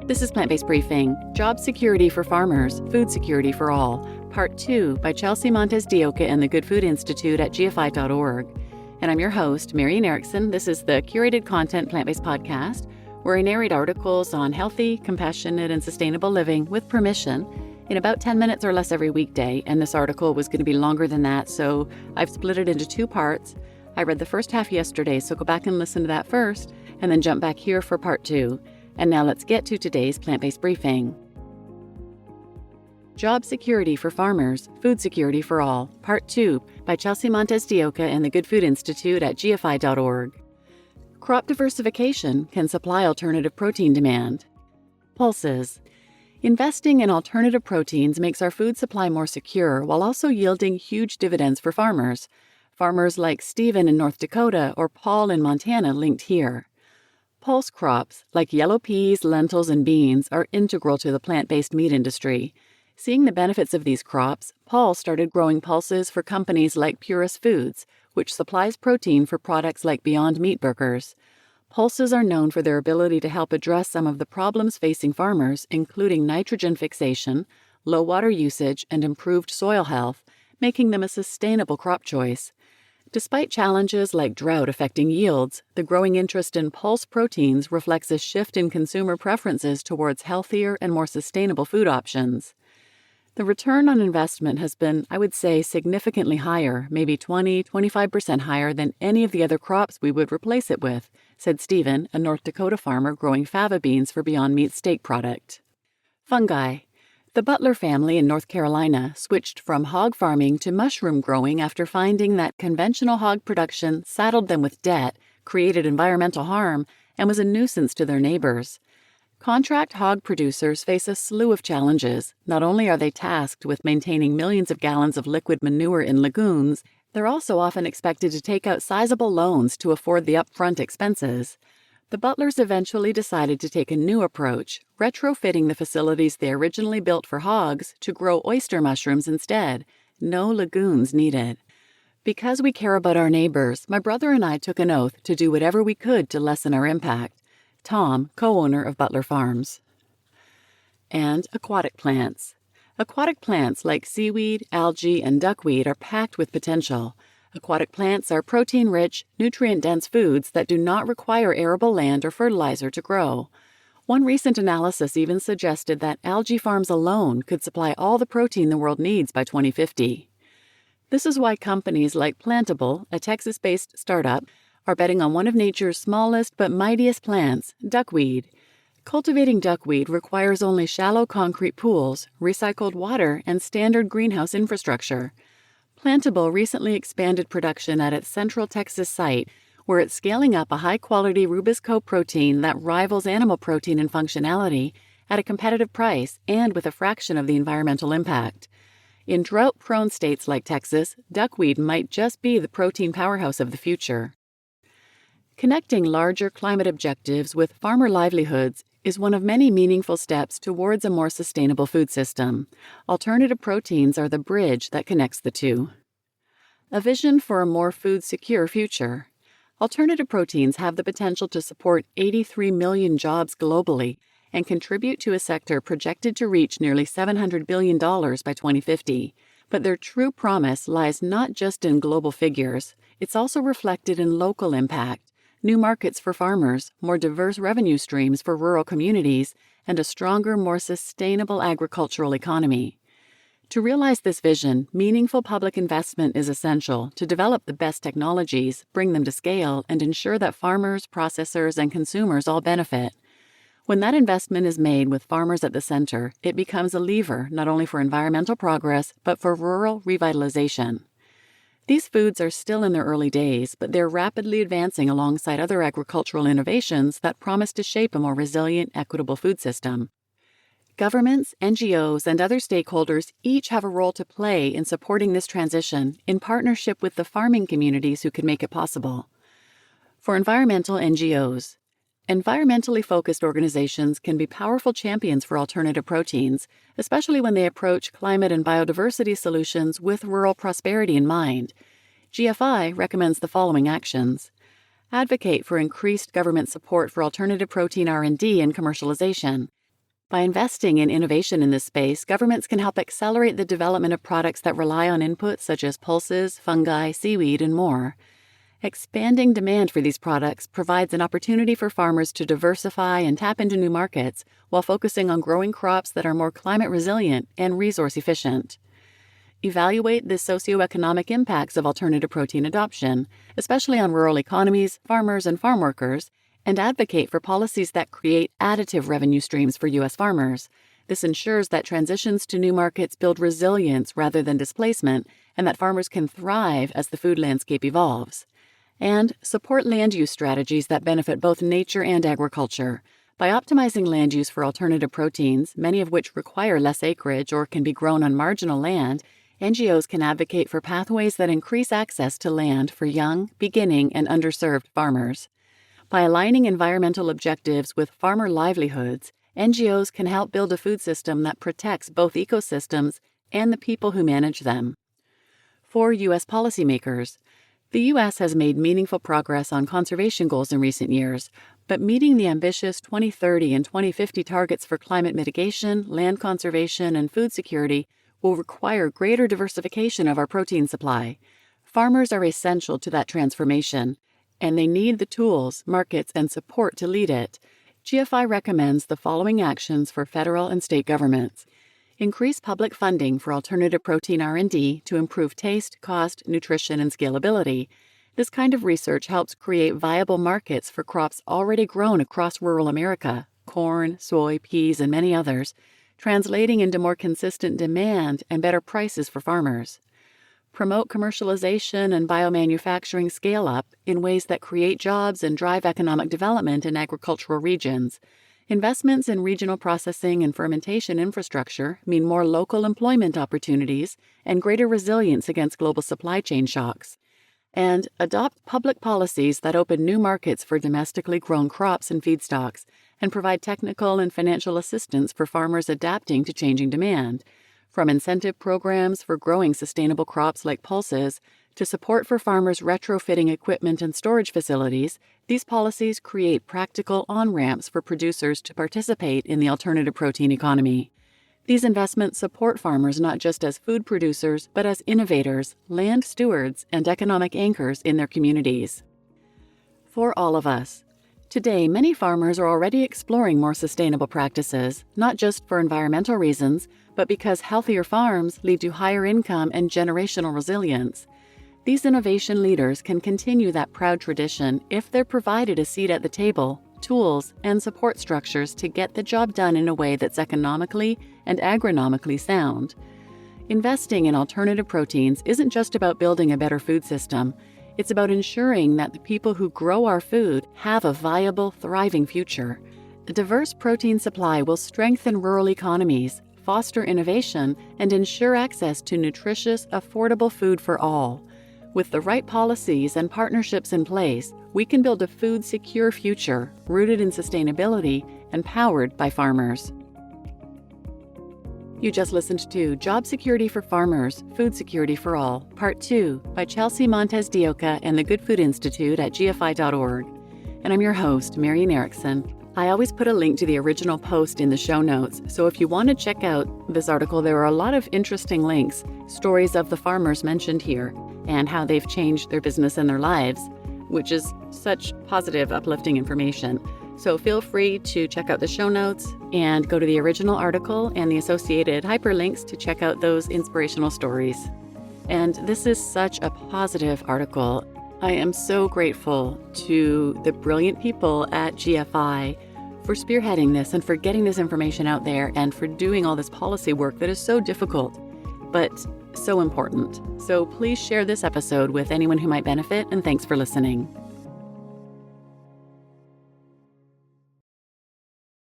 This is Plant-Based Briefing, Job Security for Farmers, Food Security for All, Part 2 by Chelsea Montes de Oca and the Good Food Institute at gfi.org. And I'm your host, Marian Erickson. This is the curated content plant-based podcast where I narrate articles on healthy, compassionate, and sustainable living with permission in about 10 minutes or less every weekday. And this article was going to be longer than that, so I've split it into two parts. I read the first half yesterday, so go back and listen to that first, and then jump back here for part 2. And now let's get to today's plant-based briefing. Job Security for Farmers, Food Security for All, Part 2 by Chelsea Montes de Oca and the Good Food Institute at gfi.org. Crop diversification can supply alternative protein demand. Pulses. Investing in alternative proteins makes our food supply more secure while also yielding huge dividends for farmers. Farmers like Stephen in North Dakota or Paul in Montana linked here. Pulse crops, like yellow peas, lentils, and beans, are integral to the plant-based meat industry. Seeing the benefits of these crops, Paul started growing pulses for companies like Purist Foods, which supplies protein for products like Beyond Meat burgers. Pulses are known for their ability to help address some of the problems facing farmers, including nitrogen fixation, low water usage, and improved soil health, making them a sustainable crop choice. Despite challenges like drought affecting yields, the growing interest in pulse proteins reflects a shift in consumer preferences towards healthier and more sustainable food options. The return on investment has been, I would say, significantly higher, maybe 20-25% higher than any of the other crops we would replace it with, said Stephen, a North Dakota farmer growing fava beans for Beyond Meat steak product. Fungi. The Butler family in North Carolina switched from hog farming to mushroom growing after finding that conventional hog production saddled them with debt, created environmental harm, and was a nuisance to their neighbors. Contract hog producers face a slew of challenges. Not only are they tasked with maintaining millions of gallons of liquid manure in lagoons, they're also often expected to take out sizable loans to afford the upfront expenses. The Butlers eventually decided to take a new approach, retrofitting the facilities they originally built for hogs to grow oyster mushrooms instead. No lagoons needed. Because we care about our neighbors, my brother and I took an oath to do whatever we could to lessen our impact. Tom, co-owner of Butler Farms. And aquatic plants. Aquatic plants like seaweed, algae, and duckweed are packed with potential. Aquatic plants are protein-rich, nutrient-dense foods that do not require arable land or fertilizer to grow. One recent analysis even suggested that algae farms alone could supply all the protein the world needs by 2050. This is why companies like Plantable, a Texas-based startup, are betting on one of nature's smallest but mightiest plants, duckweed. Cultivating duckweed requires only shallow concrete pools, recycled water, and standard greenhouse infrastructure. Plantable recently expanded production at its Central Texas site, where it's scaling up a high-quality rubisco protein that rivals animal protein in functionality at a competitive price and with a fraction of the environmental impact. In drought-prone states like Texas, duckweed might just be the protein powerhouse of the future. Connecting larger climate objectives with farmer livelihoods is one of many meaningful steps towards a more sustainable food system. Alternative proteins are the bridge that connects the two. A vision for a more food-secure future. Alternative proteins have the potential to support 83 million jobs globally and contribute to a sector projected to reach nearly $700 billion by 2050. But their true promise lies not just in global figures, it's also reflected in local impact. New markets for farmers, more diverse revenue streams for rural communities, and a stronger, more sustainable agricultural economy. To realize this vision, meaningful public investment is essential to develop the best technologies, bring them to scale, and ensure that farmers, processors, and consumers all benefit. When that investment is made with farmers at the center, it becomes a lever not only for environmental progress, but for rural revitalization. These foods are still in their early days, but they're rapidly advancing alongside other agricultural innovations that promise to shape a more resilient, equitable food system. Governments, NGOs, and other stakeholders each have a role to play in supporting this transition in partnership with the farming communities who can make it possible. For environmental NGOs, environmentally focused organizations can be powerful champions for alternative proteins, especially when they approach climate and biodiversity solutions with rural prosperity in mind. GFI recommends the following actions. Advocate for increased government support for alternative protein R&D and commercialization. By investing in innovation in this space, governments can help accelerate the development of products that rely on inputs such as pulses, fungi, seaweed, and more. Expanding demand for these products provides an opportunity for farmers to diversify and tap into new markets while focusing on growing crops that are more climate resilient and resource efficient. Evaluate the socioeconomic impacts of alternative protein adoption, especially on rural economies, farmers, and farm workers, and advocate for policies that create additive revenue streams for U.S. farmers. This ensures that transitions to new markets build resilience rather than displacement, and that farmers can thrive as the food landscape evolves. And support land use strategies that benefit both nature and agriculture. By optimizing land use for alternative proteins, many of which require less acreage or can be grown on marginal land, NGOs can advocate for pathways that increase access to land for young, beginning, and underserved farmers. By aligning environmental objectives with farmer livelihoods, NGOs can help build a food system that protects both ecosystems and the people who manage them. For U.S. policymakers, the U.S. has made meaningful progress on conservation goals in recent years, but meeting the ambitious 2030 and 2050 targets for climate mitigation, land conservation, and food security will require greater diversification of our protein supply. Farmers are essential to that transformation, and they need the tools, markets, and support to lead it. GFI recommends the following actions for federal and state governments. Increase public funding for alternative protein R&D to improve taste, cost, nutrition, and scalability. This kind of research helps create viable markets for crops already grown across rural America, corn, soy, peas, and many others, translating into more consistent demand and better prices for farmers. Promote commercialization and biomanufacturing scale-up in ways that create jobs and drive economic development in agricultural regions. Investments in regional processing and fermentation infrastructure mean more local employment opportunities and greater resilience against global supply chain shocks. And adopt public policies that open new markets for domestically grown crops and feedstocks, and provide technical and financial assistance for farmers adapting to changing demand. From incentive programs for growing sustainable crops like pulses to support for farmers retrofitting equipment and storage facilities, these policies create practical on-ramps for producers to participate in the alternative protein economy. These investments support farmers not just as food producers, but as innovators, land stewards, and economic anchors in their communities. For all of us, today, many farmers are already exploring more sustainable practices, not just for environmental reasons, but because healthier farms lead to higher income and generational resilience. These innovation leaders can continue that proud tradition if they're provided a seat at the table, tools, and support structures to get the job done in a way that's economically and agronomically sound. Investing in alternative proteins isn't just about building a better food system. It's about ensuring that the people who grow our food have a viable, thriving future. A diverse protein supply will strengthen rural economies, foster innovation, and ensure access to nutritious, affordable food for all. With the right policies and partnerships in place, we can build a food-secure future rooted in sustainability and powered by farmers. You just listened to Job Security for Farmers, Food Security for All, Part 2 by Chelsea Montes de Oca and the Good Food Institute at gfi.org. And I'm your host, Marian Erickson. I always put a link to the original post in the show notes, so if you want to check out this article, there are a lot of interesting links, stories of the farmers mentioned here, and how they've changed their business and their lives, which is such positive, uplifting information. So feel free to check out the show notes and go to the original article and the associated hyperlinks to check out those inspirational stories. And this is such a positive article. I am so grateful to the brilliant people at GFI for spearheading this and for getting this information out there and for doing all this policy work that is so difficult, but so important. So please share this episode with anyone who might benefit, and thanks for listening.